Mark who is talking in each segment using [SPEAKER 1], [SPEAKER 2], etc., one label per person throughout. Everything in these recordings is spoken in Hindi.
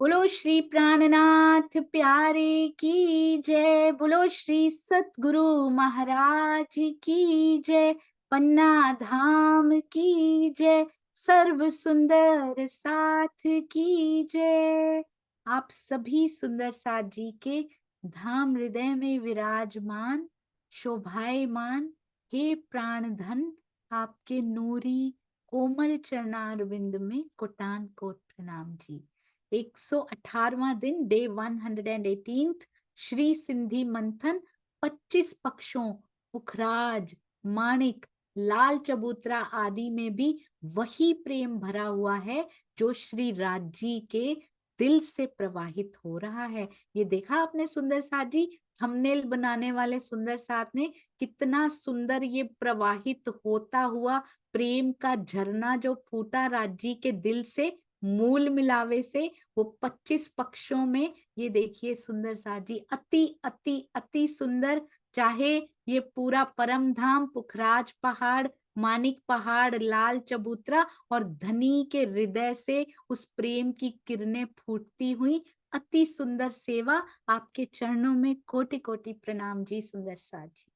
[SPEAKER 1] बोलो श्री प्राणनाथ प्यारे की जय। बोलो श्री सतगुरु महाराज की जय। पन्ना धाम की जय। सर्व सुंदर साथ की जय। आप सभी सुंदर साथ जी के धाम हृदय में विराजमान शोभायमान हे प्राण धन, आपके नूरी कोमल चरणारविंद में कोटान कोट प्रणाम जी। 118वां दिन, डे 118, श्री सिंधी मंथन। 25 पक्षों पुखराज, माणिक, लाल चबूतरा आदि में भी वही प्रेम भरा हुआ है जो श्री राज जी के दिल से प्रवाहित हो रहा है। ये देखा आपने सुंदर साथ जी, थंबनेल बनाने वाले सुंदर साथ ने कितना सुंदर ये प्रवाहित होता हुआ प्रेम का झरना जो फूटा राज जी के दिल से, मूल मिलावे से, वो 25 पक्षों में। ये देखिए सुंदर साथ जी, अति अति अति सुंदर। चाहे ये पूरा परम धाम, पुखराज पहाड़, मानिक पहाड़, लाल चबूतरा और धनी के हृदय से उस प्रेम की किरणें फूटती हुई, अति सुंदर सेवा। आपके चरणों में कोटि कोटि प्रणाम जी सुंदर साथ जी।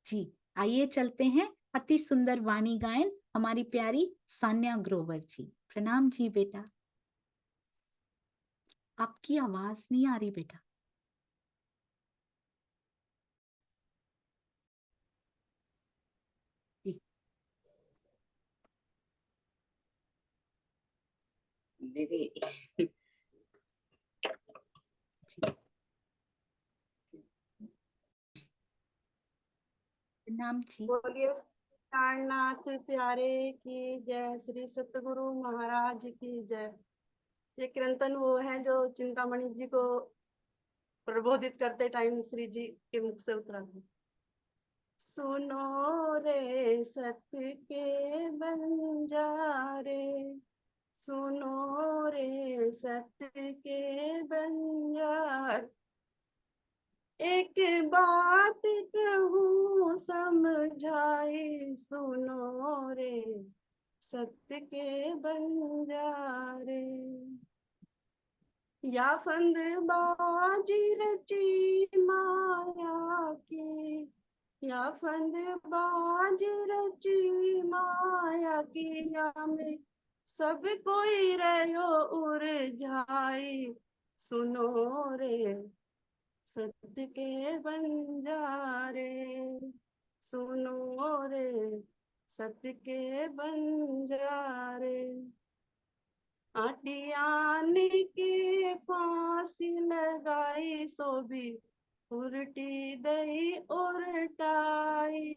[SPEAKER 1] जी आइए चलते हैं, अति सुंदर वाणी गायन हमारी प्यारी सान्या ग्रोवर जी। प्रणाम जी बेटा। आपकी आवाज नहीं आ रही बेटा। जी
[SPEAKER 2] दीदी
[SPEAKER 1] जी प्रणाम जी।
[SPEAKER 2] बोलिए प्राणनाथ प्यारे की जय। श्री सतगुरु महाराज की जय। ये कीर्तन वो है जो चिंतामणि जी को प्रबोधित करते टाइम श्री जी के मुख से उतरा था। सुनो रे सत्य के बंजारे, सुनो रे सत्य के बंजार, एक बात कहूँ समझाई, सुनो रे सत्य के बंजारे। या फंद बाजी रची माया की, या फंद बाजी रची माया की, या में सब कोई रहो उलझाई, सुनो रे सत्य के बंजारे, सुनो रे सत्य के बंजारे। आटियान के फांसी लगाई, सो भी उल्टी दई उल्टाई,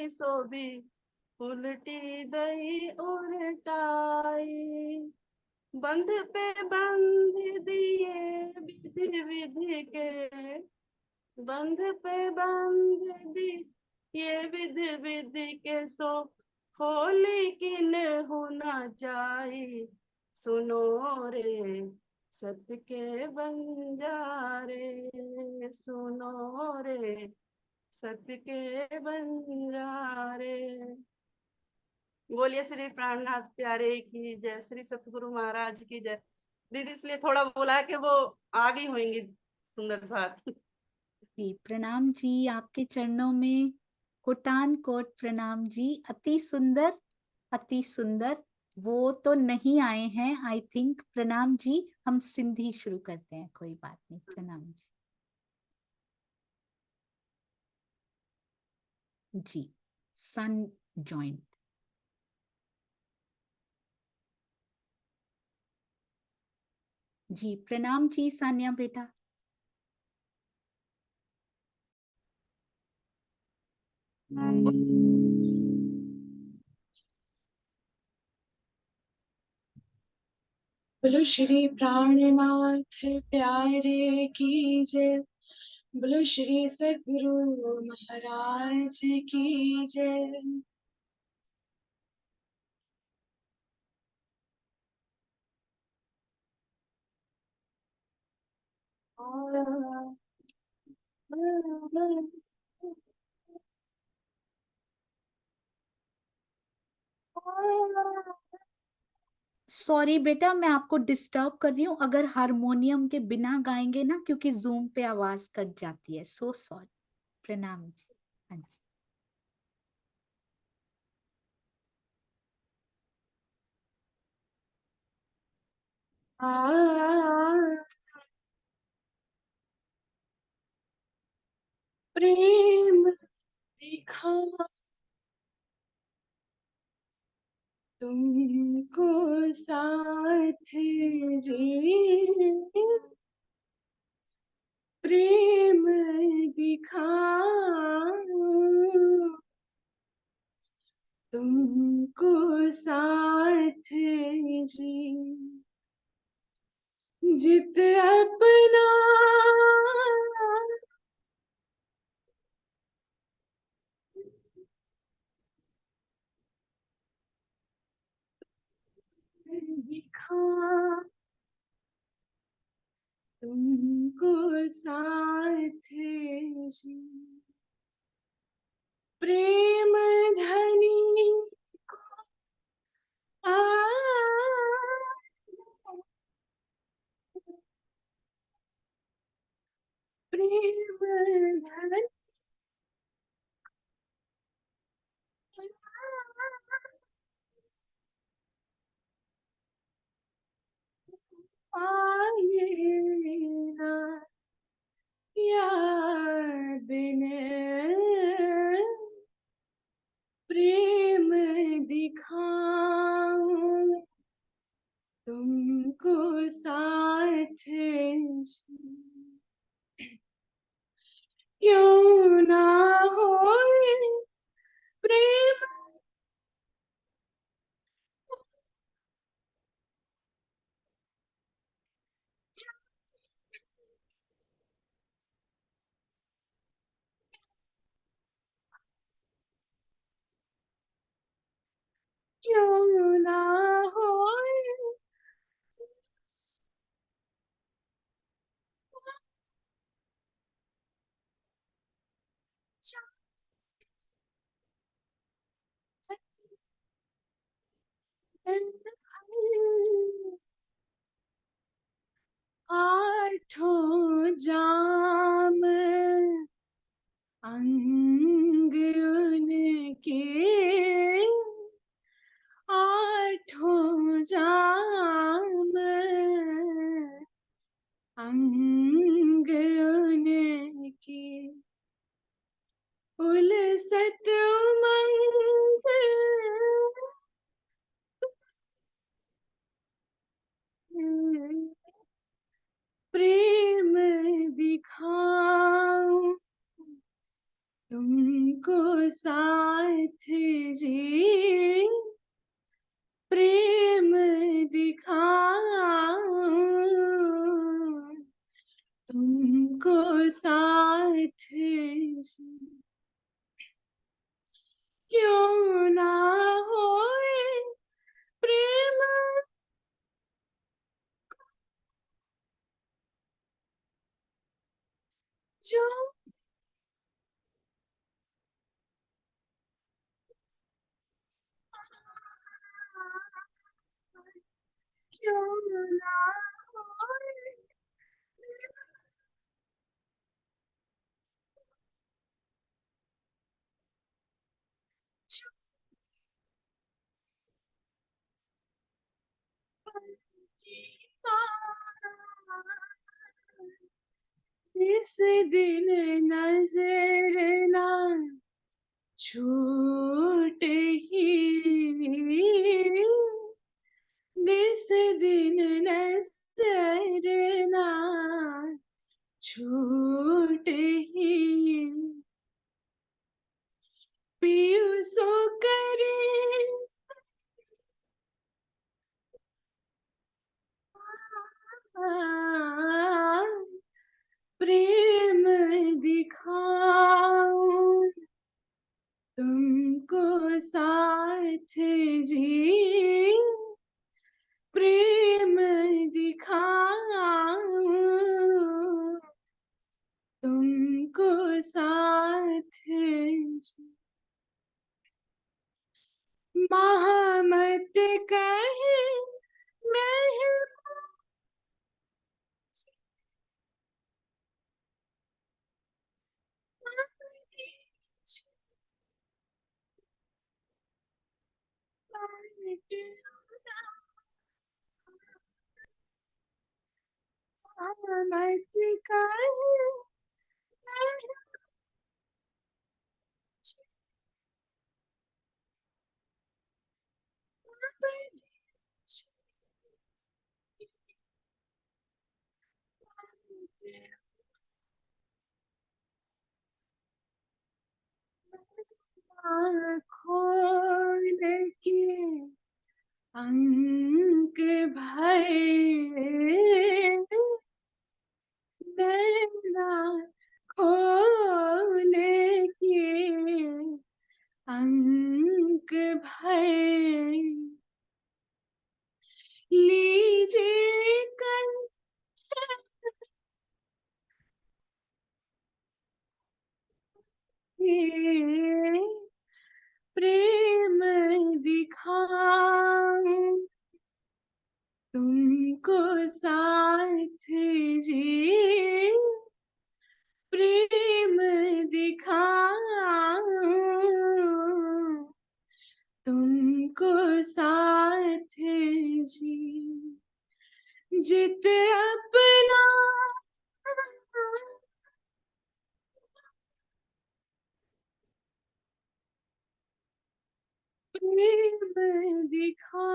[SPEAKER 2] सो भी उल्टी दई उल्टाई। बंध पे बंध दिए विधि विधि के, बंध पे बंध दी ये विधि विधि के, सो होली किन होना चाहिए, सुनो रे सत्य के बंजारे, सुनो रे सत्य के बंजारे। बोलिए श्री प्राणनाथ प्यारे की जय। श्री सतगुरु महाराज की जय। दीदी इसलिए थोड़ा बोला कि वो आ गई होंगी सुंदर साथ।
[SPEAKER 1] जी प्रणाम जी, आपके चरणों में कोटान कोट प्रणाम जी। अति सुंदर अति सुंदर। वो तो नहीं आए हैं आई थिंक। प्रणाम जी, हम सिंधी शुरू करते हैं, कोई बात नहीं। प्रणाम जी। सन जॉइंट। जी प्रणाम जी सान्या बेटा।
[SPEAKER 3] बोलो श्री प्राणनाथ प्यारे की जय। बोलो श्री सद्गुरु महाराज की जय।
[SPEAKER 1] सॉरी बेटा, मैं आपको डिस्टर्ब कर रही हूँ अगर हारमोनियम के बिना गाएंगे ना, क्योंकि जूम पे आवाज कट जाती है। So sorry. प्रणाम जी। हाँ जी।
[SPEAKER 3] प्रेम दिखा तुमको साथ जी, प्रेम दिखाऊं तुमको साथ जी, जित अपना दिखा तुमको साथ जी, प्रेम धनी को आ प्रेम धनी आए ना याद ने प्रेम दिखाऊं तुमको साथ जी, क्यों ना होए प्रेम क्यों ना होए आठों जाम अंग उनके, आठों जाम अंग उनके, उलसत उमंग प्रेम दिखाऊं तुमको साथ जी, प्रेम दिखाऊं तुमको साथ जी, क्यों ना होए प्रेम जो क्यों ना होए जो पल की बात इस दिन नजर ना छूट ही, जिस दिन नजर ना छूट ही, पियू सो करे प्रेम दिखाऊं तुमको साथ जी, अंक भय नैना खोले किए, अंक भय लीजिए कंठ के, प्रेम दिखाऊं तुमको साथ जी, प्रेम दिखाऊं तुमको साथ जी, जित अपना प्रेम दिखा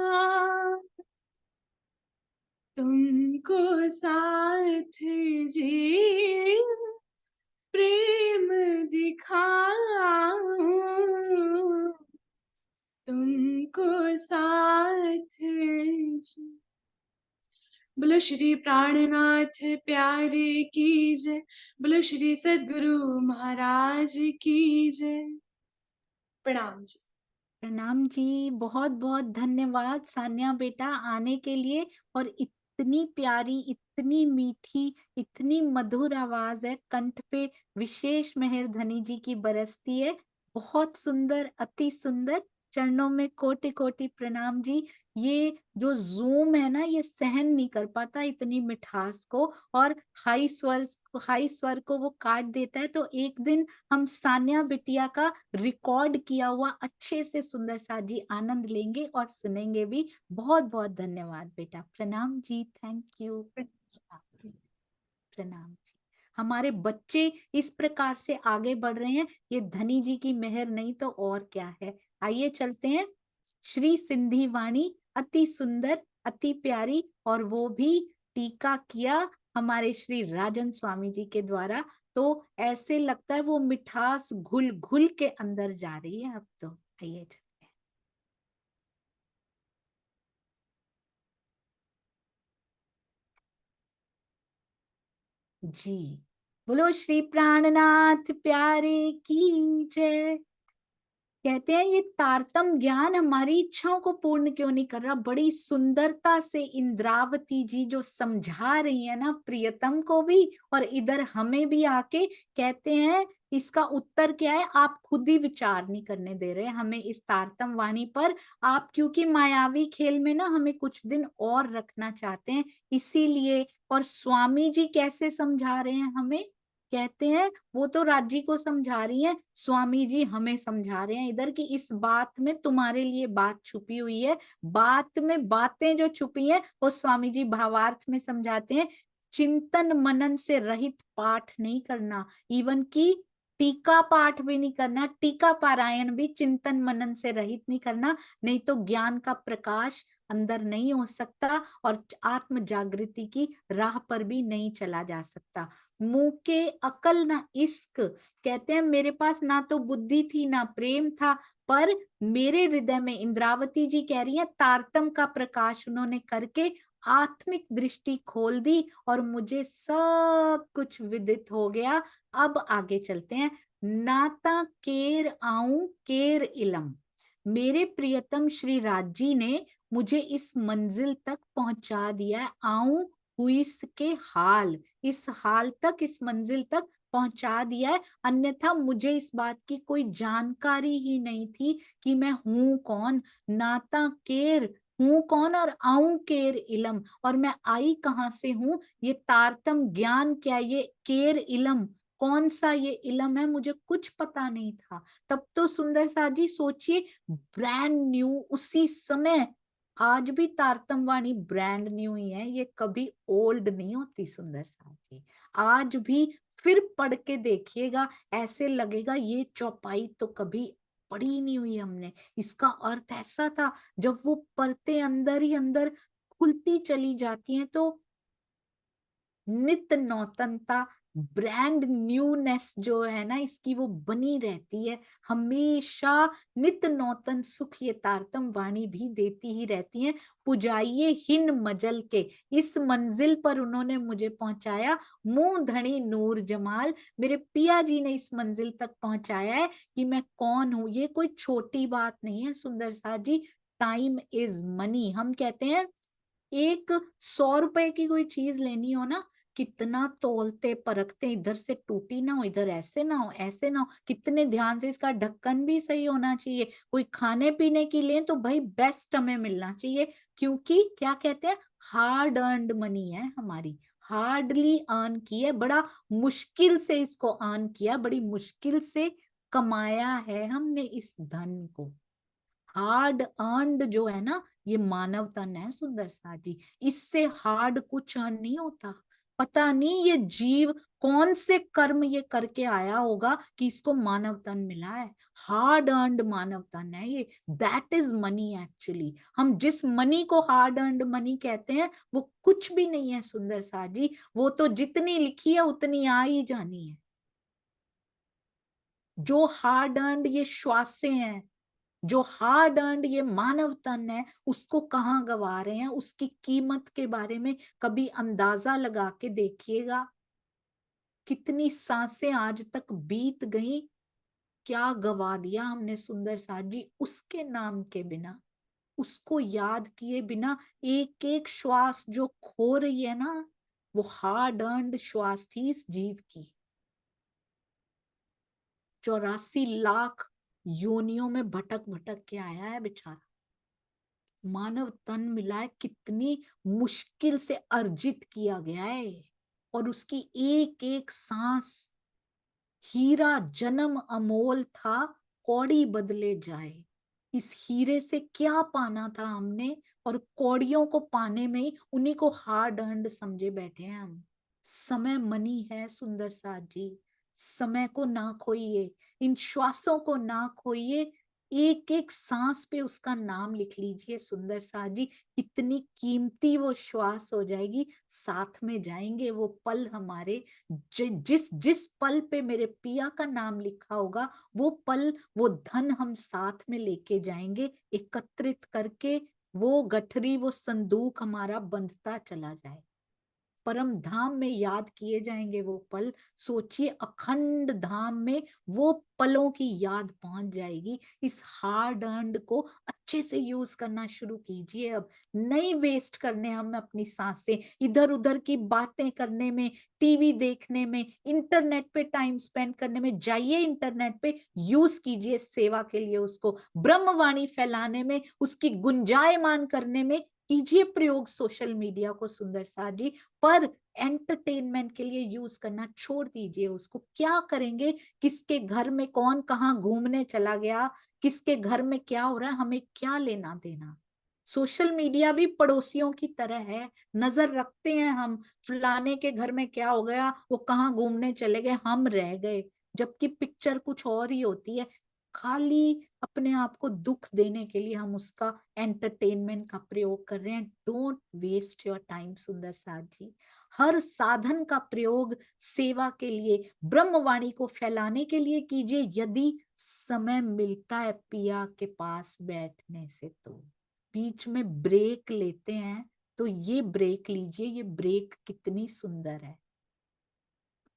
[SPEAKER 3] तुमको साथ जी, प्रेम दिखाऊं तुमको साथ जी। बोलो श्री प्राणनाथ प्यारे की जय, बोलो श्री सद्गुरु महाराज की जय। प्रणाम जी।
[SPEAKER 1] प्रणाम जी, बहुत बहुत धन्यवाद सान्या बेटा आने के लिए। और इतनी प्यारी, इतनी मीठी, इतनी मधुर आवाज है, कंठ पे विशेष मेहर धनी जी की बरसती है। बहुत सुंदर, अति सुंदर। चरणों में कोटि कोटि प्रणाम जी। ये जो जूम है ना, ये सहन नहीं कर पाता इतनी मिठास को, और हाई स्वर को वो काट देता है। तो एक दिन हम सान्या बिटिया का रिकॉर्ड किया हुआ अच्छे से सुंदर सा जी आनंद लेंगे और सुनेंगे भी। बहुत बहुत धन्यवाद बेटा। प्रणाम जी, थैंक यू। प्रणाम जी। हमारे बच्चे इस प्रकार से आगे बढ़ रहे हैं, ये धनी जी की मेहर नहीं तो और क्या है। आइए चलते हैं। श्री सिंधी वाणी अति सुंदर, अति प्यारी, और वो भी टीका किया हमारे श्री राजन स्वामी जी के द्वारा। तो ऐसे लगता है वो मिठास घुल घुल के अंदर जा रही है अब तो। आइए चलते हैं। जी, बोलो श्री प्राणनाथ प्यारे की जय। कहते हैं ये तारतम ज्ञान हमारी इच्छाओं को पूर्ण क्यों नहीं कर रहा। बड़ी सुंदरता से इंद्रावती जी जो समझा रही है ना प्रियतम को भी, और इधर हमें भी आके कहते हैं इसका उत्तर क्या है। आप खुद ही विचार नहीं करने दे रहे हमें इस तारतम वाणी पर। आप क्योंकि मायावी खेल में ना हमें कुछ दिन और रखना चाहते हैं, इसीलिए। और स्वामी जी कैसे समझा रहे हैं हमें, कहते हैं वो तो राजी को समझा रही हैं, स्वामी जी हमें समझा रहे हैं इधर की इस बात में तुम्हारे लिए बात छुपी हुई है। बात में बातें जो छुपी हैं वो स्वामी जी भावार्थ में समझाते हैं। चिंतन मनन से रहित पाठ नहीं करना, इवन की टीका पाठ भी नहीं करना, टीका पारायण भी चिंतन मनन से रहित नहीं करना, नहीं तो ज्ञान का प्रकाश अंदर नहीं हो सकता और आत्म जागृति की राह पर भी नहीं चला जा सकता। मुंह के अकल ना इश्क, कहते हैं मेरे पास ना तो बुद्धि थी ना प्रेम था, पर मेरे हृदय में, इंद्रावती जी कह रही है, तारतम का प्रकाश उन्होंने करके आत्मिक दृष्टि खोल दी और मुझे सब कुछ विदित हो गया। अब आगे चलते हैं। नाता केर आऊं केर इलम, मेरे प्रियतम श्री राजी ने मुझे इस मंजिल तक पहुंचा दिया है। आऊं हुइस के हाल, इस हाल तक, इस मंजिल तक पहुंचा दिया है। अन्यथा मुझे इस बात की कोई जानकारी ही नहीं थी कि मैं हूं कौन, नाता केर हूं कौन, और आऊं केर इलम, और मैं आई कहां से हूं। ये तारतम ज्ञान क्या, ये केर इलम कौन सा ये इलम है, मुझे कुछ पता नहीं था। तब तो सुंदर सा जी सोचिए, ब्रांड न्यू उसी समय। आज भी तारतम वाणी ब्रांड न्यू ही है, ये कभी ओल्ड नहीं होती सुंदर सा जी। आज भी फिर पढ़ के देखिएगा, ऐसे लगेगा ये चौपाई तो कभी पढ़ी नहीं हुई हमने। इसका अर्थ ऐसा था, जब वो परतें अंदर ही अंदर खुलती चली जाती हैं तो नित्य नौतनता, ब्रांड न्यूनेस जो है ना इसकी वो बनी रहती है हमेशा। नित नौतन सुख ये तारतम वाणी भी देती ही रहती है। पुजाइए हिन मजल के, इस मंजिल पर उन्होंने मुझे पहुंचाया। मुंह धनी नूर जमाल, मेरे पिया जी ने इस मंजिल तक पहुंचाया है कि मैं कौन हूं। ये कोई छोटी बात नहीं है सुंदर सा जी। Time is money. हम कहते हैं एक 100 रुपए की कोई चीज लेनी हो ना, कितना तौलते परखते, इधर से टूटी ना हो, इधर ऐसे ना हो, ऐसे ना हो, कितने ध्यान से, इसका ढक्कन भी सही होना चाहिए। कोई खाने पीने की ले तो भाई बेस्ट हमें मिलना चाहिए, क्योंकि क्या कहते हैं हार्ड अर्नड मनी है हमारी, हार्डली अर्न की है, बड़ा मुश्किल से इसको अर्न किया, बड़ी मुश्किल से कमाया है हमने इस धन को। हार्ड अर्नड जो है ना ये मानव तन है सुंदर सा जी। इससे हार्ड कुछ अर्न नहीं होता। पता नहीं ये जीव कौन से कर्म ये करके आया होगा कि इसको मानव तन मिला है। हार्ड अर्नड मानव तन है ये। That is money actually. हम जिस मनी को हार्ड अर्नड मनी कहते हैं वो कुछ भी नहीं है सुंदर सा जी। वो तो जितनी लिखी है उतनी आ ही जानी है। जो हार्ड अर्नड ये श्वासें हैं, जो हार्ड अर्नड ये मानव तन है, उसको कहाँ गवा रहे हैं, उसकी कीमत के बारे में कभी अंदाजा लगा के देखिएगा। कितनी सांसें आज तक बीत गई, क्या गवा दिया हमने सुंदर साथ जी उसके नाम के बिना, उसको याद किए बिना। एक एक श्वास जो खो रही है ना, वो हार्ड अर्नड श्वास थी इस जीव की। 84 लाख योनियों में भटक भटक के आया है बेचारा। मानव तन मिला है, कितनी मुश्किल से अर्जित किया गया है, और उसकी एक एक सांस हीरा जन्म अमोल था, कौड़ी बदले जाए। इस हीरे से क्या पाना था हमने, और कौड़ियों को पाने में ही उन्हीं को हार्ड अर्नड समझे बैठे हैं हम। समय मनी है सुंदर साथ जी। समय को ना खोइए, इन श्वासों को ना खोइए। एक एक सांस पे उसका नाम लिख लीजिए सुंदर साथ जी। इतनी कीमती वो श्वास हो जाएगी, साथ में जाएंगे वो पल हमारे। जिस जिस पल पे मेरे पिया का नाम लिखा होगा, वो पल, वो धन हम साथ में लेके जाएंगे एकत्रित करके। वो गठरी, वो संदूक हमारा बंधता चला जाए, परम धाम में याद किए जाएंगे वो पल। सोचिए अखंड धाम में वो पलों की याद पहुंच जाएगी। इस हार्ड अर्नड को अच्छे से यूज करना शुरू कीजिए। अब नहीं वेस्ट करने हम अपनी सांसें इधर उधर की बातें करने में, टीवी देखने में, इंटरनेट पे टाइम स्पेंड करने में। जाइए इंटरनेट पे, यूज कीजिए सेवा के लिए, उसको ब्रह्मवाणी फैलाने में, उसकी गुंजायमान करने में कीजिए प्रयोग सोशल मीडिया को सुंदर साथ जी। पर एंटरटेनमेंट के लिए यूज करना छोड़ दीजिए उसको। क्या करेंगे, किसके घर में कौन कहाँ घूमने चला गया, किसके घर में क्या हो रहा है, हमें क्या लेना देना। सोशल मीडिया भी पड़ोसियों की तरह है, नजर रखते हैं हम, फलाने के घर में क्या हो गया, वो कहाँ घूमने चले गए, हम रह गए, जबकि पिक्चर कुछ और ही होती है। खाली अपने आप को दुख देने के लिए हम उसका एंटरटेनमेंट का प्रयोग कर रहे हैं। डोंट वेस्ट योर टाइम सुंदर साथ जी। हर साधन का प्रयोग सेवा के लिए, ब्रह्मवाणी को फैलाने के लिए कीजिए। यदि समय मिलता है पिया के पास बैठने से, तो बीच में ब्रेक लेते हैं तो ये ब्रेक लीजिए। ये ब्रेक कितनी सुंदर है।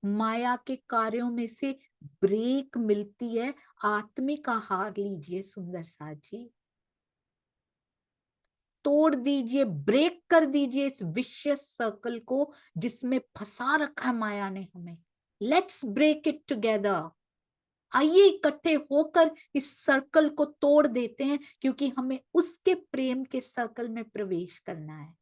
[SPEAKER 1] माया के कार्यों में से ब्रेक मिलती है, आत्मिक आहार लीजिए सुंदर साथ जी। तोड़ दीजिए, ब्रेक कर दीजिए इस विशियस सर्कल को जिसमें फंसा रखा है माया ने हमें। Let's break it together. आइए इकट्ठे होकर इस सर्कल को तोड़ देते हैं, क्योंकि हमें उसके प्रेम के सर्कल में प्रवेश करना है।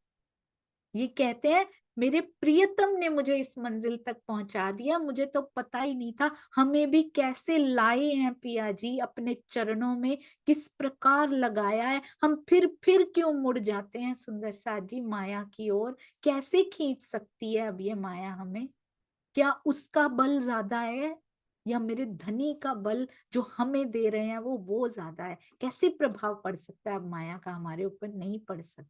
[SPEAKER 1] ये कहते हैं मेरे प्रियतम ने मुझे इस मंजिल तक पहुंचा दिया, मुझे तो पता ही नहीं था। हमें भी कैसे लाए हैं पिया जी अपने चरणों में, किस प्रकार लगाया है। हम फिर क्यों मुड़ जाते हैं सुंदर साथ जी माया की ओर। कैसे खींच सकती है अब ये माया हमें। क्या उसका बल ज्यादा है, या मेरे धनी का बल जो हमें दे रहे हैं वो ज्यादा है। कैसे प्रभाव पड़ सकता है अब माया का हमारे ऊपर, नहीं पड़ सकता।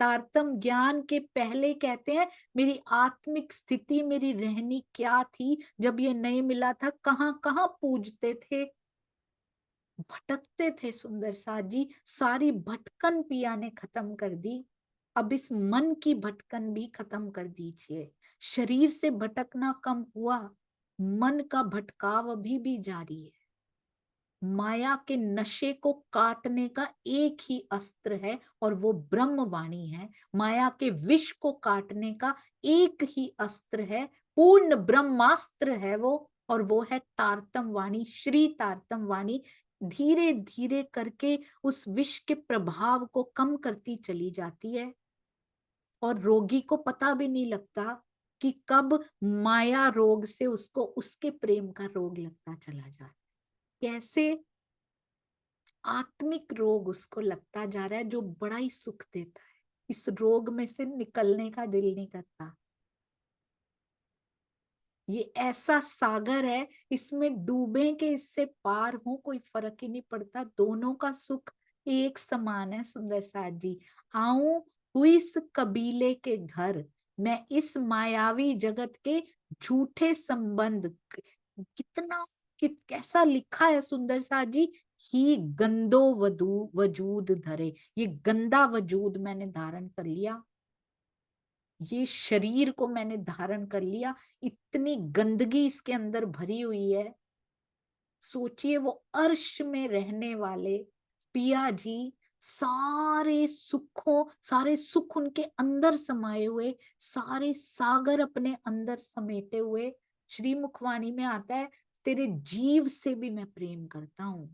[SPEAKER 1] तारतम ज्ञान के पहले कहते हैं मेरी आत्मिक स्थिति, मेरी रहनी क्या थी जब ये नहीं मिला था, कहाँ कहाँ पूजते थे, भटकते थे। सुंदर साथ जी, सारी भटकन पिया ने खत्म कर दी। अब इस मन की भटकन भी खत्म कर दीजिए। शरीर से भटकना कम हुआ, मन का भटकाव अभी भी जारी है। माया के नशे को काटने का एक ही अस्त्र है और वो ब्रह्मवाणी है। माया के विष को काटने का एक ही अस्त्र है, पूर्ण ब्रह्मास्त्र है वो, और वो है तारतम वाणी, श्री तारतम वाणी। धीरे धीरे करके उस विष के प्रभाव को कम करती चली जाती है और रोगी को पता भी नहीं लगता कि कब माया रोग से उसको उसके प्रेम का रोग लगता चला जाता है। कैसे आत्मिक रोग उसको लगता जा रहा है जो बड़ा ही सुख देता है। इस रोग में से निकलने का दिल नहीं करता। ये ऐसा सागर है, इसमें डूबे के इससे पार हो कोई फर्क ही नहीं पड़ता, दोनों का सुख एक समान है। सुंदर साथ जी, आऊं हुई इस कबीले के घर, मैं इस मायावी जगत के झूठे संबंध, कितना कैसा लिखा है सुंदर साथ जी, ही गंदो वजूद धरे, ये गंदा वजूद मैंने धारण कर लिया, ये शरीर को मैंने धारण कर लिया, इतनी गंदगी इसके अंदर भरी हुई है। सोचिए वो अर्श में रहने वाले पिया जी, सारे सुख उनके अंदर समाये हुए, सारे सागर अपने अंदर समेटे हुए। श्री मुखवाणी में आता है, तेरे जीव से भी मैं प्रेम करता हूं,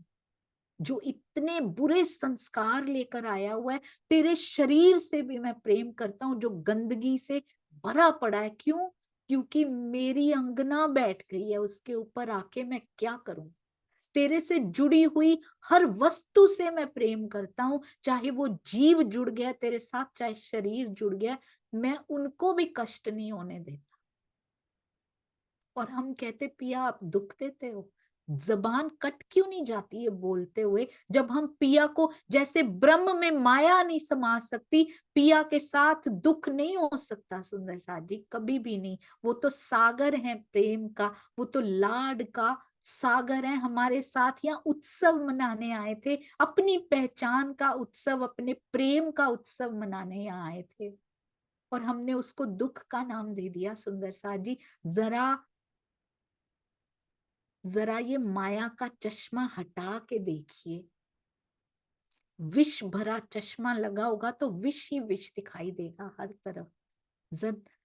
[SPEAKER 1] जो इतने बुरे संस्कार लेकर आया हुआ है। तेरे शरीर से भी मैं प्रेम करता हूँ जो गंदगी से भरा पड़ा है। क्यों? क्योंकि मेरी अंगना बैठ गई है उसके ऊपर आके, मैं क्या करूं। तेरे से जुड़ी हुई हर वस्तु से मैं प्रेम करता हूं, चाहे वो जीव जुड़ गया तेरे साथ, चाहे शरीर जुड़ गया, मैं उनको भी कष्ट नहीं होने देता। और हम कहते पिया आप दुख देते हो, जबान कट क्यों नहीं जाती है बोलते हुए, जब हम पिया को, जैसे ब्रह्म में माया नहीं समा सकती, पिया के साथ दुख नहीं हो सकता। सुंदर साथ जी, कभी भी नहीं। वो तो सागर है प्रेम का, वो तो लाड का सागर है, हमारे साथ यहाँ उत्सव मनाने आए थे, अपनी पहचान का उत्सव, अपने प्रेम का उत्सव मनाने यहाँ आए थे, और हमने उसको दुख का नाम दे दिया। सुंदर साथ जी, जरा ये माया का चश्मा हटा के देखिए, विष भरा चश्मा लगा होगा तो विष ही विष दिखाई देगा हर तरफ।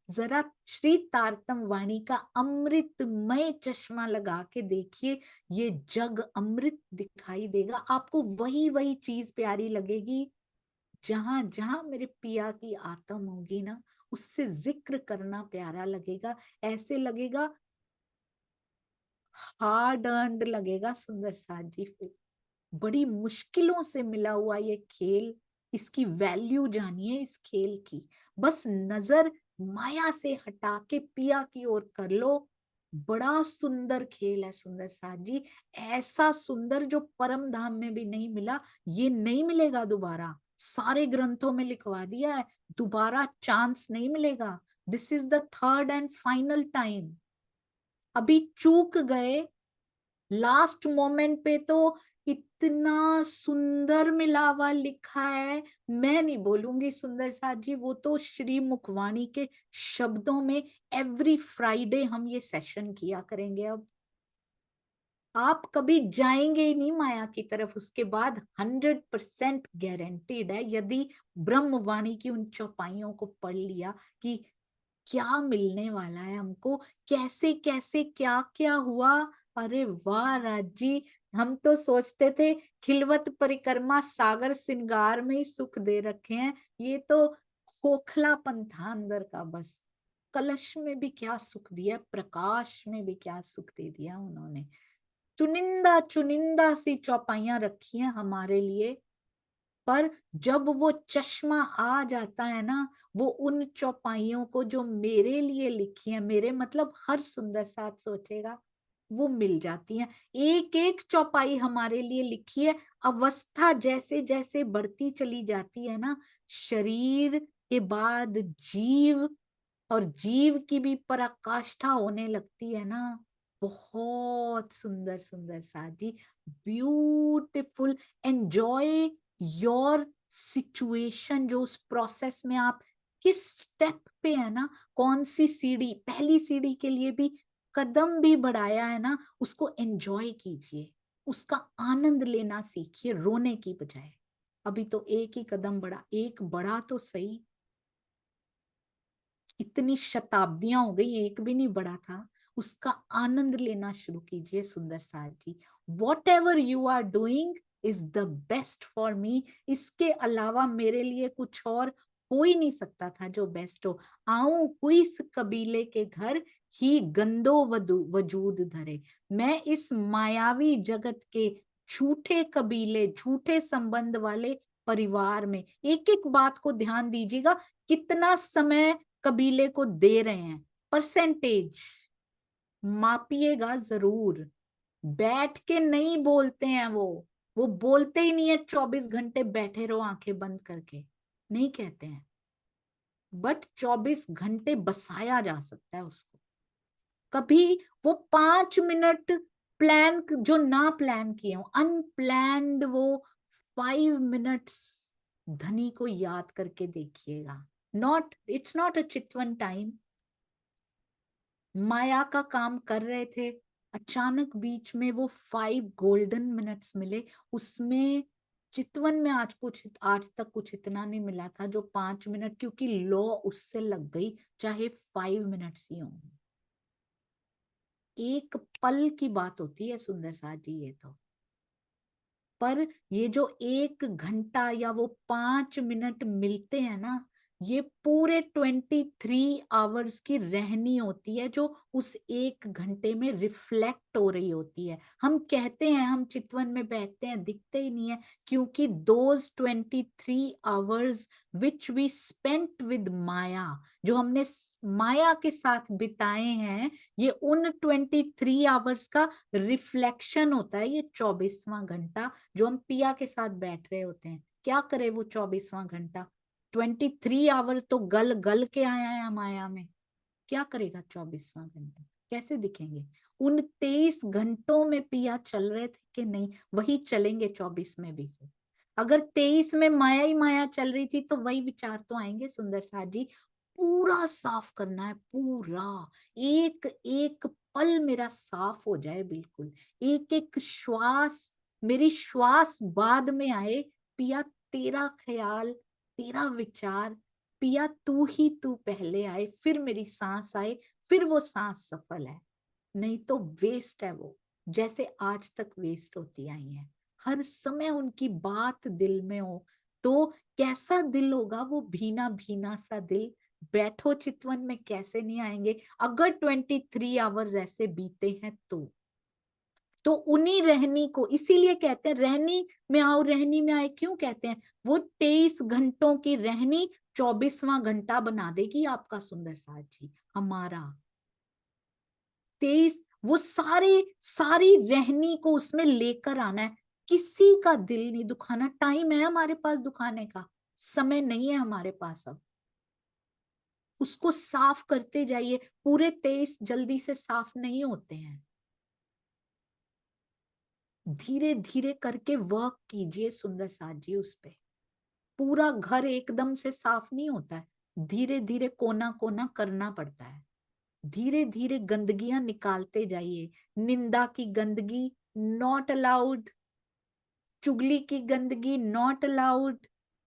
[SPEAKER 1] जरा श्री तारतम वाणी का अमृतमय चश्मा लगा के देखिए, ये जग अमृत दिखाई देगा आपको, वही वही चीज प्यारी लगेगी। जहां जहां मेरे पिया की आत्म होगी ना, उससे जिक्र करना प्यारा लगेगा, ऐसे लगेगा हार्ड अर्नड लगेगा। सुंदर साथ जी, फिर बड़ी मुश्किलों से मिला हुआ ये खेल, इसकी वैल्यू जानिए इस खेल की। बस नजर माया से हटा के पिया की ओर कर लो, बड़ा सुंदर खेल है। सुंदर साथ जी, ऐसा सुंदर जो परम धाम में भी नहीं मिला, ये नहीं मिलेगा दोबारा। सारे ग्रंथों में लिखवा दिया है, दोबारा चांस नहीं मिलेगा। This is the third and final time. अभी चूक गए, लास्ट मोमेंट पे तो इतना सुंदर मिला हुआ लिखा है, मैं नहीं बोलूंगी सुंदर साथ जी, वो तो श्री मुखवाणी के शब्दों में। एवरी फ्राइडे हम ये सेशन किया करेंगे। अब आप कभी जाएंगे ही नहीं माया की तरफ उसके बाद, 100% गारंटीड है, यदि ब्रह्मवाणी की उन चौपाइयों को पढ़ लिया कि क्या मिलने वाला है हमको, कैसे कैसे क्या क्या हुआ। अरे वाह राज जी, हम तो सोचते थे खिलवत परिक्रमा सागर श्रृंगार में ही सुख दे रखे हैं, ये तो खोखलापन था अंदर का। बस कलश में भी क्या सुख दिया, प्रकाश में भी क्या सुख दे दिया उन्होंने। चुनिंदा चुनिंदा सी चौपाइयां रखी हैं हमारे लिए, पर जब वो चश्मा आ जाता है ना, वो उन चौपाइयों को जो मेरे लिए लिखी है, मेरे मतलब हर सुंदर साथ सोचेगा वो मिल जाती हैं। एक एक चौपाई हमारे लिए लिखी है। अवस्था जैसे जैसे बढ़ती चली जाती है ना, शरीर के बाद जीव, और जीव की भी पराकाष्ठा होने लगती है ना। बहुत सुंदर सुंदर साजी, ब्यूटिफुल। एंजॉय योर सिचुएशन, जो उस प्रोसेस में आप किस स्टेप पे है ना, कौन सी सीढ़ी, पहली सीढ़ी के लिए भी कदम भी बढ़ाया है ना, उसको एंजॉय कीजिए, उसका आनंद लेना सीखिए, रोने की बजाय। अभी तो एक ही कदम बढ़ा, एक बढ़ा तो सही। इतनी शताब्दियां हो गई, एक भी नहीं बढ़ा था। उसका आनंद लेना शुरू कीजिए सुंदर साथ जी। Whatever you are doing is the best for me. इसके अलावा मेरे लिए कुछ और हो ही नहीं सकता था जो बेस्ट हो। आऊं कुइस कबीले के घर, ही गंदो वजूद धरे। मैं इस मायावी जगत के झूठे कबीले, झूठे संबंध वाले परिवार में, एक एक बात को ध्यान दीजिएगा, कितना समय कबीले को दे रहे हैं, परसेंटेज मापिएगा जरूर। बैठ के नहीं बोलते हैं वो बोलते ही नहीं है 24 घंटे बैठे रहो आंखें बंद करके, नहीं कहते हैं। बट 24 घंटे बसाया जा सकता है उसको। कभी वो 5 मिनट प्लान, जो ना प्लान किए हो, अनप्लैंड, वो 5 मिनट्स धनी को याद करके देखिएगा। नॉट, इट्स नॉट अ चितवन टाइम। माया का काम कर रहे थे, अचानक बीच में वो 5 गोल्डन मिनट्स मिले। उसमें चितवन में आज तक कुछ इतना नहीं मिला था जो 5 मिनट, क्योंकि लॉ उससे लग गई, चाहे 5 मिनट्स ही हों। एक पल की बात होती है सुंदर साथ जी ये तो। पर ये जो 1 घंटा या वो 5 मिनट मिलते हैं ना, ये पूरे 23 आवर्स की रहनी होती है, जो उस 1 घंटे में रिफ्लेक्ट हो रही होती है। हम कहते हैं हम चितवन में बैठते हैं, दिखते ही नहीं है, क्योंकि those 23 hours which we spent with माया, जो हमने माया के साथ बिताए हैं, ये उन 23 आवर्स का रिफ्लेक्शन होता है। ये 24वां घंटा जो हम पिया के साथ बैठ रहे होते हैं, क्या करे वो 24वां घंटा। 23 आवर तो गल गल के आया है माया में, क्या करेगा 24वां घंटा, कैसे दिखेंगे। उन 23 घंटों में पिया चल रहे थे कि नहीं, वही चलेंगे 24 में भी। अगर 23 में माया ही माया चल रही थी तो वही विचार तो आएंगे सुंदर साथ जी। पूरा साफ करना है, पूरा, एक एक पल मेरा साफ हो जाए बिल्कुल। एक एक श्वास, मेरी श्वास बाद में आए, पिया तेरा ख्याल, तेरा विचार, पिया तू ही तू पहले आए, फिर मेरी सांस आए, फिर वो सांस सफल है। नहीं तो वेस्ट है वो, जैसे आज तक वेस्ट होती आई है। हर समय उनकी बात दिल में हो तो कैसा दिल होगा वो, भीना भीना सा दिल। बैठो चितवन में, कैसे नहीं आएंगे अगर 23 आवर्स ऐसे बीते हैं तो उन्हीं रहनी को, इसीलिए कहते हैं रहनी में आओ रहनी में आए, क्यों कहते हैं। वो 23 घंटों की रहनी 24वां घंटा बना देगी आपका सुंदर साथ जी, हमारा 23, वो सारी सारी रहनी को उसमें लेकर आना है। किसी का दिल नहीं दुखाना। टाइम है हमारे पास दुखाने का, समय नहीं है हमारे पास अब। उसको साफ करते जाइए, पूरे 23 जल्दी से साफ नहीं होते हैं। धीरे धीरे करके वर्क कीजिए सुंदर साथ जी उस पे। पूरा घर एकदम से साफ नहीं होता है, धीरे धीरे कोना कोना करना पड़ता है। धीरे धीरे गंदगियां निकालते जाइए। निंदा की गंदगी नॉट अलाउड, चुगली की गंदगी नॉट अलाउड,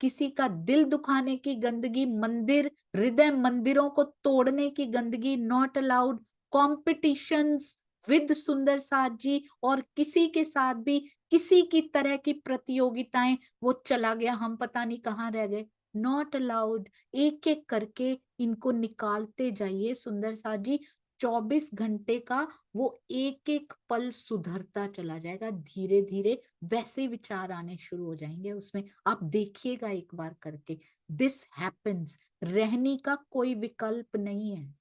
[SPEAKER 1] किसी का दिल दुखाने की गंदगी, मंदिर, हृदय मंदिरों को तोड़ने की गंदगी नॉट अलाउड। कॉम्पिटिशंस विद सुंदर साथ जी और किसी के साथ भी किसी की तरह की प्रतियोगिताएं, वो चला गया, हम पता नहीं कहाँ रह गए, नॉट अलाउड। एक एक करके इनको निकालते जाइए सुंदर साथ जी। 24 घंटे का वो एक एक पल सुधरता चला जाएगा धीरे धीरे। वैसे विचार आने शुरू हो जाएंगे उसमें, आप देखिएगा एक बार करके। दिस हैपेंस, रहने का कोई विकल्प नहीं है।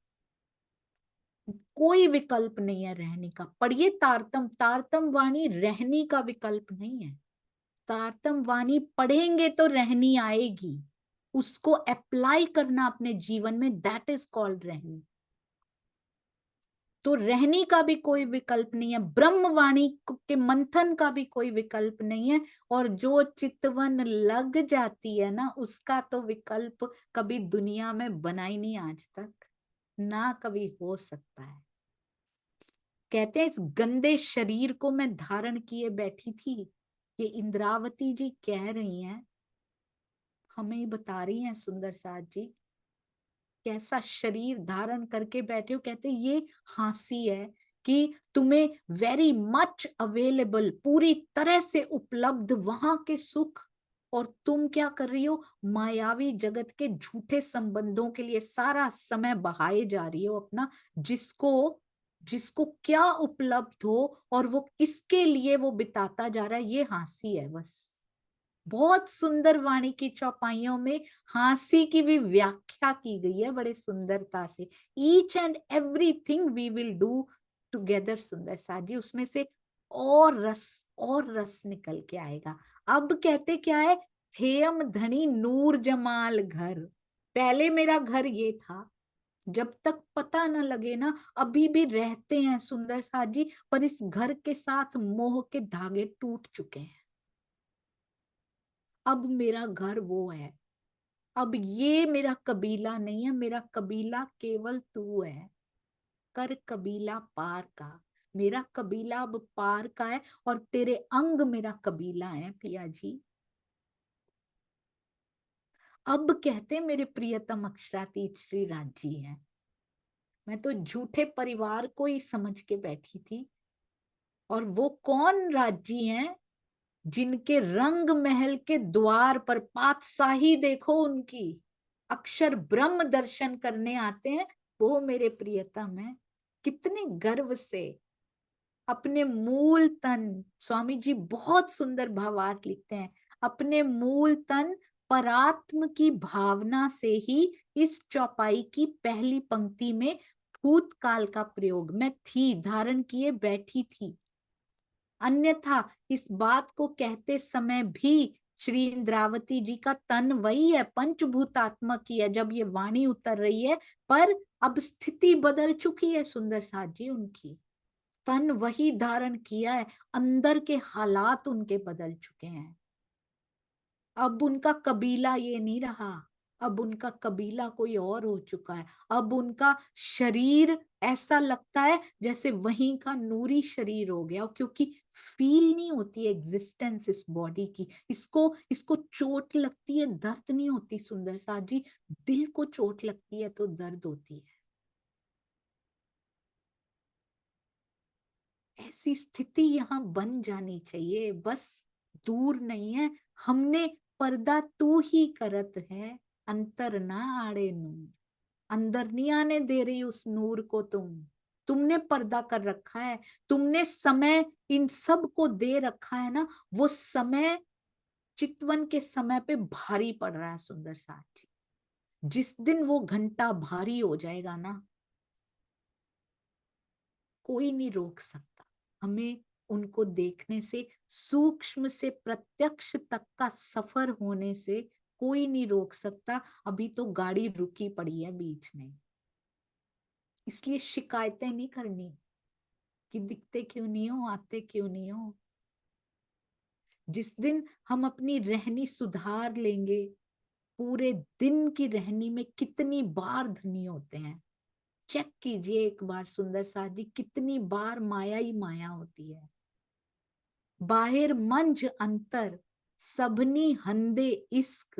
[SPEAKER 1] कोई विकल्प नहीं है रहने का। पढ़िए तारतम, तारतम वाणी रहनी का विकल्प नहीं है। तारतम वाणी पढ़ेंगे तो रहनी आएगी, उसको अप्लाई करना अपने जीवन में, दैट इज कॉल्ड रहनी। तो रहनी का भी कोई विकल्प नहीं है, ब्रह्मवाणी के मंथन का भी कोई विकल्प नहीं है। और जो चितवन लग जाती है ना, उसका तो विकल्प कभी दुनिया में बना ही नहीं आज तक, ना कभी हो सकता है। कहते हैं इस गंदे शरीर को मैं धारण किए बैठी थी, ये इंद्रावती जी कह रही हैं, हमें ही बता रही हैं सुंदर साथ जी, कैसा शरीर धारण करके बैठे हो। कहते ये हंसी है कि तुम्हें वेरी मच अवेलेबल, पूरी तरह से उपलब्ध वहां के सुख, और तुम क्या कर रही हो, मायावी जगत के झूठे संबंधों के लिए सारा समय बहाए जा रही हो अपना, जिसको जिसको क्या उपलब्ध हो और वो किसके लिए वो बिताता जा रहा है, ये हंसी है बस। बहुत सुंदर वाणी की चौपाइयों में हंसी की भी व्याख्या की गई है बड़े सुंदरता से। Each and everything we will do together, सुंदर साथ जी, उसमें से और रस निकल के आएगा। अब कहते क्या है, थेयम धनी नूर जमाल घर, पहले मेरा घर ये था, जब तक पता न लगे ना, अभी भी रहते हैं सुंदर साथ जी, पर इस घर के साथ मोह के धागे टूट चुके हैं। अब मेरा घर वो है, अब ये मेरा कबीला नहीं है, मेरा कबीला केवल तू है, कर कबीला पार का। मेरा कबीला अब पार का है और तेरे अंग मेरा कबीला है पिया जी। अब कहते मेरे प्रियतम अक्षरातीत श्री राज जी हैं, मैं तो झूठे परिवार को ही समझ के बैठी थी। और वो कौन राजी हैं, जिनके रंग महल के द्वार पर पातशाही देखो उनकी, अक्षर ब्रह्म दर्शन करने आते हैं, वो मेरे प्रियतम है। कितने गर्व से अपने मूल तन, स्वामी जी बहुत सुंदर भावार्थ लिखते हैं, अपने मूल तन परात्म की भावना से ही इस चौपाई की पहली पंक्ति में भूतकाल का प्रयोग, मैं थी, धारण किए बैठी थी। अन्यथा इस बात को कहते समय भी श्री इंद्रावती जी का तन वही है, पंचभूतात्मक ही है जब ये वाणी उतर रही है, पर अब स्थिति बदल चुकी है सुंदर साथ जी उनकी, तन वही धारण किया है, अंदर के हालात उनके बदल चुके हैं। अब उनका कबीला ये नहीं रहा, अब उनका कबीला कोई और हो चुका है। अब उनका शरीर ऐसा लगता है जैसे वहीं का नूरी शरीर हो गया, क्योंकि फील नहीं होती एग्जिस्टेंस इस बॉडी की। इसको इसको चोट लगती है, दर्द नहीं होती सुंदर साथ जी, दिल को चोट लगती है तो दर्द होती है। ऐसी स्थिति यहाँ बन जानी चाहिए, बस दूर नहीं है। हमने पर्दा तू ही करत है, अंतर ना आड़े नूर, अंदर नहीं आने दे रही उस नूर को तुमने पर्दा कर रखा है, तुमने समय इन सब को दे रखा है ना, वो समय चितवन के समय पे भारी पड़ रहा है सुंदर साथ जी। जिस दिन वो घंटा भारी हो जाएगा ना, कोई नहीं रोक सकता हमें उनको देखने से, सूक्ष्म से प्रत्यक्ष तक का सफर होने से कोई नहीं रोक सकता। अभी तो गाड़ी रुकी पड़ी है बीच में, इसलिए शिकायतें नहीं करनी कि दिखते क्यों नहीं हो, आते क्यों नहीं हो। जिस दिन हम अपनी रहनी सुधार लेंगे, पूरे दिन की रहनी में कितनी बार धनी होते हैं, चेक कीजिए एक बार सुंदर साथ जी, कितनी बार माया ही माया होती है। बाहिर मंझ अंतर सबनी हंदे इश्क,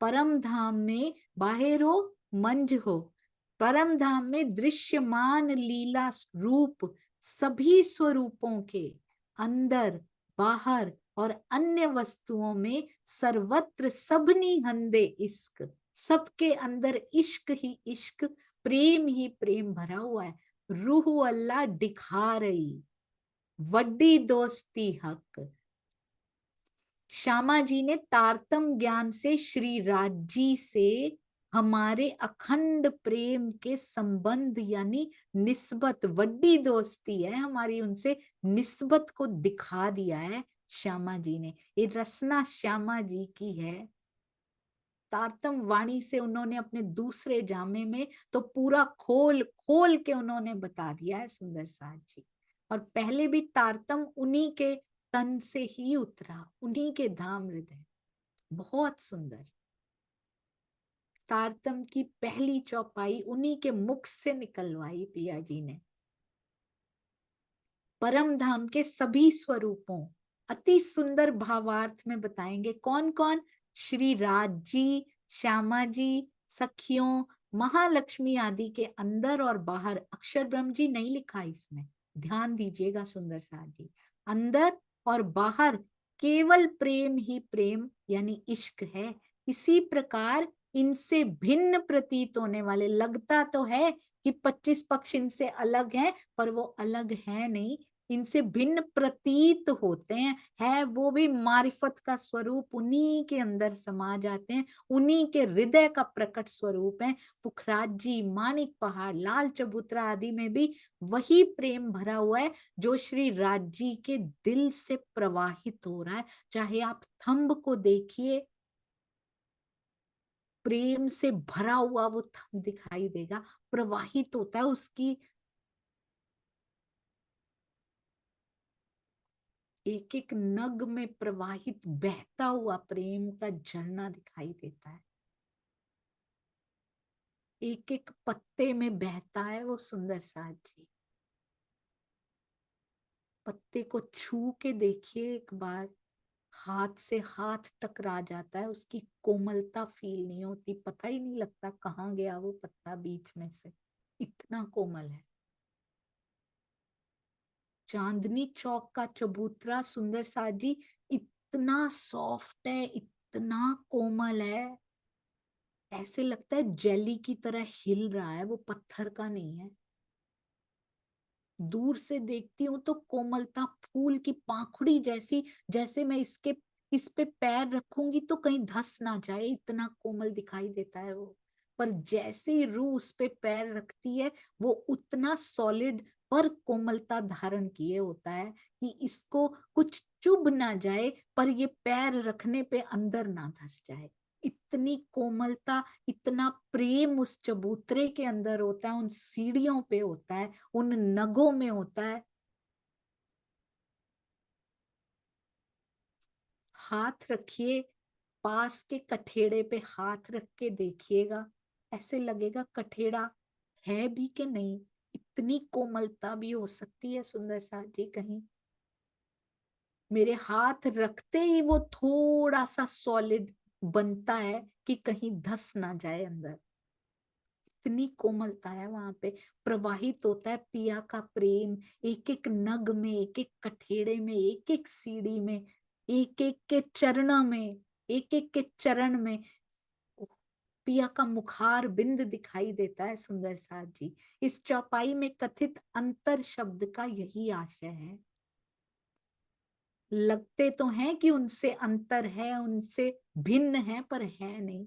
[SPEAKER 1] परम धाम में बाहिर हो मंझ हो, परम धाम में दृश्यमान लीला रूप सभी स्वरूपों के, अंदर बाहर और अन्य वस्तुओं में सर्वत्र सबनी हंदे इश्क, सबके अंदर इश्क ही इश्क, प्रेम ही प्रेम भरा हुआ है। रूह अल्लाह दिखा रही, वड्डी दोस्ती हक। श्यामा जी ने तारतम ज्ञान से श्री राजी से हमारे अखंड प्रेम के संबंध यानी निस्बत, वड्डी दोस्ती है हमारी उनसे, निस्बत को दिखा दिया है श्यामा जी ने। ये रसना श्यामा जी की है। तारतम वाणी से उन्होंने अपने दूसरे जामे में तो पूरा खोल खोल के उन्होंने बता दिया है सुंदर साथ जी। और पहले भी तारतम उन्हीं के तन से ही उतरा, उन्हीं के धाम हृदय। बहुत सुंदर। तारतम की पहली चौपाई उन्हीं के मुख से निकलवाई पिया जी ने। परम धाम के सभी स्वरूपों अति सुंदर भावार्थ में बताएंगे। कौन कौन? श्री राज जी, श्यामा जी, सखियों, महालक्ष्मी आदि के अंदर और बाहर। अक्षर ब्रह्म जी नहीं लिखा इसमें, ध्यान दीजिएगा सुंदर साथ जी। अंदर और बाहर केवल प्रेम ही प्रेम यानी इश्क है। इसी प्रकार इनसे भिन्न प्रतीत होने वाले, लगता तो है कि 25 पक्ष इनसे अलग हैं, पर वो अलग है नहीं, इनसे भिन्न प्रतीत होते हैं। है वो भी मारिफत का स्वरूप, उन्हीं के अंदर समा जाते हैं, उन्हीं के हृदय का प्रकट स्वरूप है। पुखराज जी, मानिक पहाड़, लाल चबूतरा आदि में भी वही प्रेम भरा हुआ है जो श्री राज जी के दिल से प्रवाहित हो रहा है। चाहे आप थंब को देखिए, प्रेम से भरा हुआ वो थंब दिखाई देगा, प्रवाहित होता है उसकी एक एक नग में प्रवाहित बहता हुआ प्रेम का झरना दिखाई देता है। एक एक पत्ते में बहता है वो सुंदर साथ जी। पत्ते को छू के देखिए एक बार, हाथ से हाथ टकरा जाता है, उसकी कोमलता फील नहीं होती, पता ही नहीं लगता कहाँ गया वो पत्ता बीच में से, इतना कोमल है। चांदनी चौक का चबूतरा सुंदर साथ जी इतना सॉफ्ट है, इतना कोमल है, ऐसे लगता है जेली की तरह हिल रहा है, वो पत्थर का नहीं है। दूर से देखती हूँ तो कोमलता फूल की पाखुड़ी जैसी, जैसे मैं इस पे पैर रखूंगी तो कहीं धस ना जाए, इतना कोमल दिखाई देता है वो। पर जैसे ही रूह उस पे पैर रखती है वो उतना सॉलिड पर कोमलता धारण किए होता है कि इसको कुछ चुभ ना जाए, पर ये पैर रखने पे अंदर ना धस जाए। इतनी कोमलता, इतना प्रेम उस चबूतरे के अंदर होता है, उन सीढ़ियों पे होता है, उन नगों में होता है। हाथ रखिए, पास के कठेड़े पे हाथ रख के देखिएगा, ऐसे लगेगा कठेड़ा है भी कि नहीं, इतनी कोमलता भी हो सकती है सुंदर साथ जी कहीं। मेरे हाथ रखते ही वो थोड़ा सा सॉलिड बनता है कि कहीं धस ना जाए अंदर, इतनी कोमलता है वहां पे। प्रवाहित होता है पिया का प्रेम, एक एक नग में, एक एक कठेड़े में, एक एक सीढ़ी में, एक एक के चरण में, एक एक के चरण में पिया का मुखार बिंद दिखाई देता है सुंदर साथ जी। इस चौपाई में कथित अंतर शब्द का यही आशय है। लगते तो हैं कि उनसे अंतर है, उनसे भिन्न है, पर है नहीं।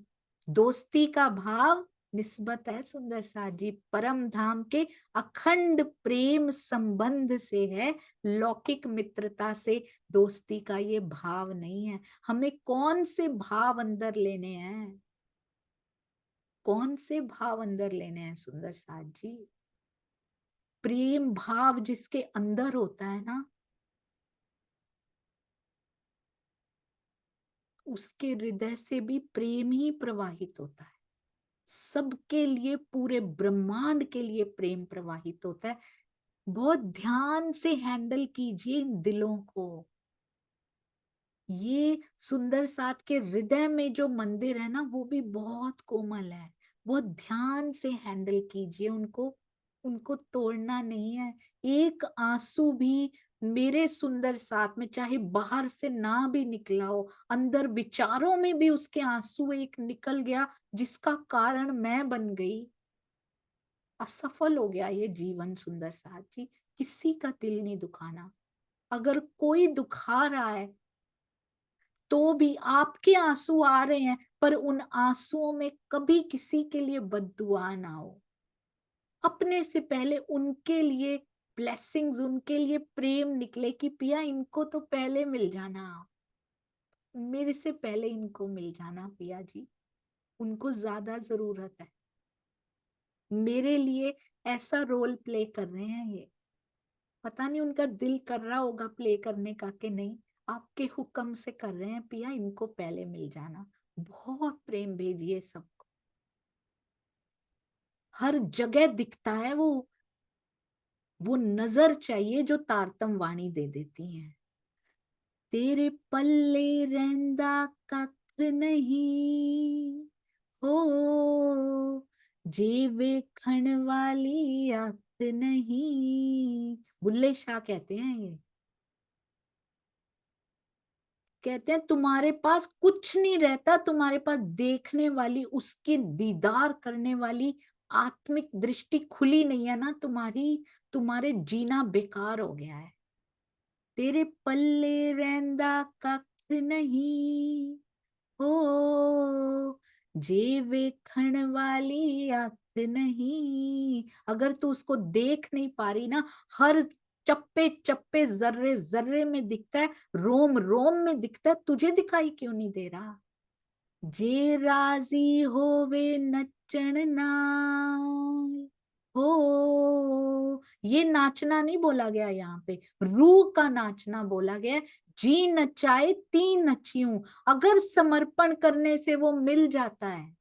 [SPEAKER 1] दोस्ती का भाव निस्बत है सुंदर साथ जी, परम धाम के अखंड प्रेम संबंध से है, लौकिक मित्रता से दोस्ती का ये भाव नहीं है। हमें कौन से भाव अंदर लेने हैं, कौन से भाव अंदर लेने हैं सुंदर साथ जी? प्रेम भाव जिसके अंदर होता है ना, उसके हृदय से भी प्रेम ही प्रवाहित होता है। सबके लिए, पूरे ब्रह्मांड के लिए प्रेम प्रवाहित होता है। बहुत ध्यान से हैंडल कीजिए इन दिलों को। ये सुंदर साथ के हृदय में जो मंदिर है ना, वो भी बहुत कोमल है। बहुत ध्यान से हैंडल कीजिए उनको, उनको तोड़ना नहीं है। एक आंसू भी मेरे सुंदर साथ में चाहे बाहर से ना भी निकला हो, अंदर विचारों में भी उसके आंसू एक निकल गया जिसका कारण मैं बन गई, असफल हो गया ये जीवन सुंदर साथ जी। किसी का दिल नहीं दुखाना। अगर कोई दुखा रहा है तो भी आपके आंसू आ रहे हैं, पर उन आंसुओं में कभी किसी के लिए बद्दुआ ना हो। अपने से पहले उनके लिए ब्लेसिंग्स, उनके लिए प्रेम निकले कि पिया इनको तो पहले मिल जाना, मेरे से पहले इनको मिल जाना पिया जी, उनको ज्यादा जरूरत है। मेरे लिए ऐसा रोल प्ले कर रहे हैं ये, पता नहीं उनका दिल कर रहा होगा प्ले करने का कि नहीं, आपके हुक्म से कर रहे हैं पिया, इनको पहले मिल जाना। बहुत प्रेम भेजिए सबको, हर जगह दिखता है वो नजर चाहिए जो तारतम वाणी दे देती है। तेरे पल्ले रैंदा कख नहीं हो, जे वेखण वाली अख नहीं। बुल्ले शाह कहते हैं ये, कहते हैं तुम्हारे पास कुछ नहीं रहता, तुम्हारे पास देखने वाली, उसकी दीदार करने वाली आत्मिक दृष्टि खुली नहीं है ना तुम्हारी, तुम्हारे जीना बेकार हो गया है। तेरे पल्ले रैंदा कख नहीं हो, जे वेखण वाली अख नहीं। अगर तू उसको देख नहीं पा रही ना, हर चप्पे चप्पे जर्रे जर्रे में दिखता है, रोम रोम में दिखता है, तुझे दिखाई क्यों नहीं दे रहा? जे राजी होवे नचन नाल हो, ये नाचना नहीं बोला गया यहाँ पे, रूह का नाचना बोला गया है। जी नचाए ती नचियूं, अगर समर्पण करने से वो मिल जाता है,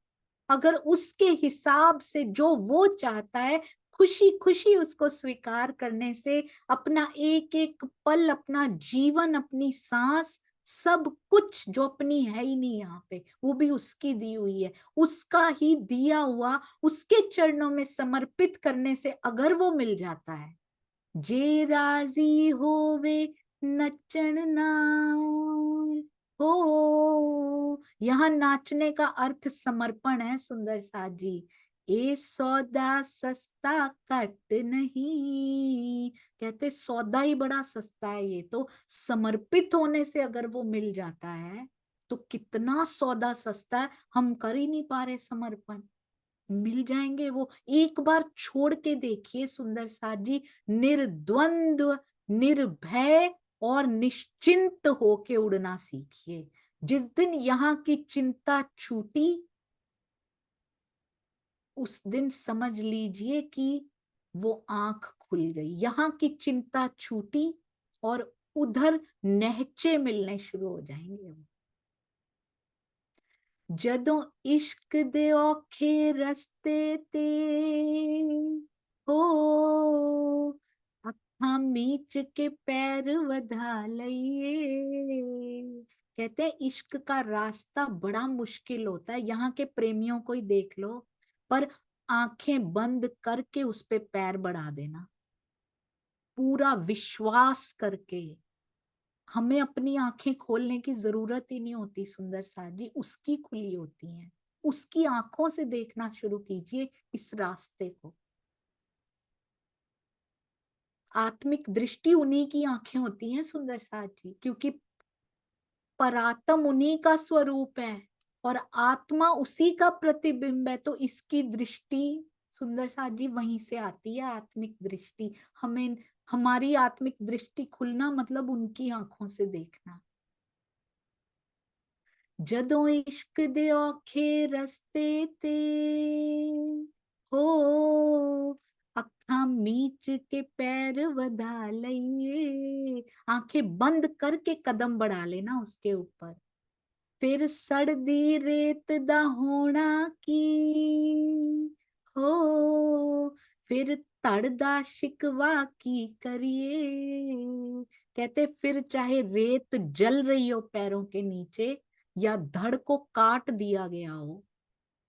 [SPEAKER 1] अगर उसके हिसाब से जो वो चाहता है, खुशी खुशी उसको स्वीकार करने से, अपना एक एक पल, अपना जीवन, अपनी सांस, सब कुछ जो अपनी है ही नहीं यहाँ पे, वो भी उसकी दी हुई है, उसका ही दिया हुआ, उसके चरणों में समर्पित करने से अगर वो मिल जाता है, जे राजी होवे नचन नाल हो। यहाँ नाचने का अर्थ समर्पण है सुंदर साथ जी। ए सौदा सस्ता कट नहीं, कहते सौदा ही बड़ा सस्ता है, ये तो समर्पित होने से अगर वो मिल जाता है तो कितना सौदा सस्ता है, हम कर ही नहीं पा रहे समर्पण, मिल जाएंगे वो। एक बार छोड़ के देखिए सुंदर साथ जी, निर्द्वंद्व, निर्भय और निश्चिंत होके उड़ना सीखिए। जिस दिन यहाँ की चिंता छूटी, उस दिन समझ लीजिए कि वो आंख खुल गई, यहाँ की चिंता छूटी और उधर नहचे मिलने शुरू हो जाएंगे। जदों इश्क दे औखे रस्ते ते हो, अखां मीच के पैर वधा लइए। कहते हैं इश्क का रास्ता बड़ा मुश्किल होता है, यहाँ के प्रेमियों को ही देख लो, पर आंखें बंद करके उस पे पैर बढ़ा देना, पूरा विश्वास करके। हमें अपनी आंखें खोलने की जरूरत ही नहीं होती सुंदर साथ जी, उसकी खुली होती हैं। उसकी आंखों से देखना शुरू कीजिए इस रास्ते को। आत्मिक दृष्टि उन्हीं की आंखें होती हैं सुंदर साथ जी, क्योंकि परात्म उन्हीं का स्वरूप है और आत्मा उसी का प्रतिबिंब है, तो इसकी दृष्टि सुंदर साथ जी वहीं से आती है, आत्मिक दृष्टि। हमें, हमारी आत्मिक दृष्टि खुलना मतलब उनकी आंखों से देखना। जदों इश्क दे औखे रस्ते ते हो, अखां मीच के पैर वधा लइए। आंखें बंद करके कदम बढ़ा लेना उसके ऊपर। फिर सड़दी रेत दा होना की हो, फिर तड़दा शिकवा की करिए। कहते फिर चाहे रेत जल रही हो पैरों के नीचे, या धड़ को काट दिया गया हो,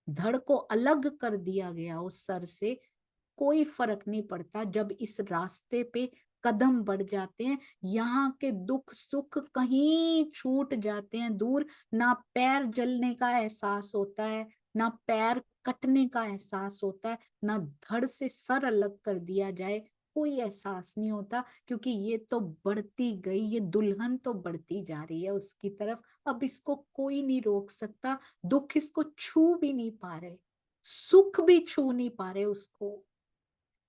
[SPEAKER 1] धड़ को अलग कर दिया गया हो सर से, कोई फर्क नहीं पड़ता। जब इस रास्ते पे कदम बढ़ जाते हैं, यहाँ के दुख सुख कहीं छूट जाते हैं दूर, ना पैर जलने का एहसास होता है, ना पैर कटने का एहसास होता है, ना धड़ से सर अलग कर दिया जाए, कोई एहसास नहीं होता, क्योंकि ये तो बढ़ती गई, ये दुल्हन तो बढ़ती जा रही है उसकी तरफ। अब इसको कोई नहीं रोक सकता, दुख इसको छू भी नहीं पा रहे, सुख भी छू नहीं पा रहे उसको।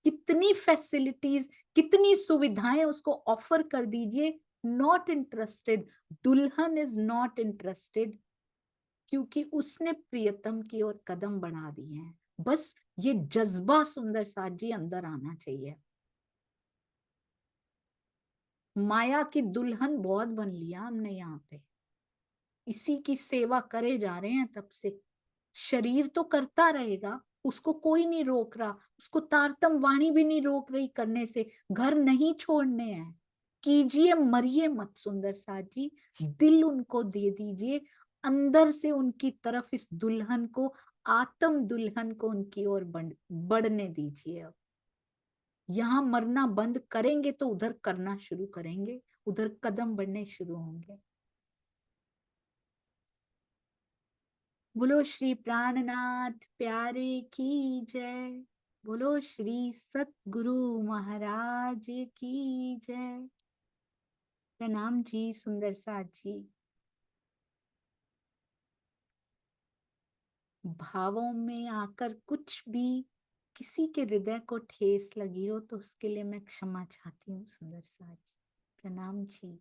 [SPEAKER 1] कितनी फैसिलिटीज, कितनी सुविधाएं उसको ऑफर कर दीजिए, नॉट इंटरेस्टेड। दुल्हन इज नॉट इंटरेस्टेड, क्योंकि उसने प्रियतम की ओर कदम बढ़ा दिए हैं। बस ये जज्बा सुंदर साथ जी अंदर आना चाहिए। माया की दुल्हन बहुत बन लिया हमने यहाँ पे, इसी की सेवा करे जा रहे हैं तब से। शरीर तो करता रहेगा, उसको कोई नहीं रोक रहा, उसको तारतम वाणी भी नहीं रोक रही करने से। घर नहीं छोड़ने हैं, कीजिए, मरिए मत सुंदर साथ जी। दिल उनको दे दीजिए, अंदर से उनकी तरफ इस दुल्हन को, आत्म दुल्हन को उनकी ओर बढ़ने दीजिए। अब यहाँ मरना बंद करेंगे तो उधर करना शुरू करेंगे, उधर कदम बढ़ने शुरू होंगे। बोलो श्री प्राणनाथ प्यारे की जय। बोलो श्री सतगुरु महाराज की जय। प्रणाम जी सुंदर साथ जी। भावों में आकर कुछ भी किसी के हृदय को ठेस लगी हो तो उसके लिए मैं क्षमा चाहती हूँ सुंदर साथ जी। प्रणाम जी।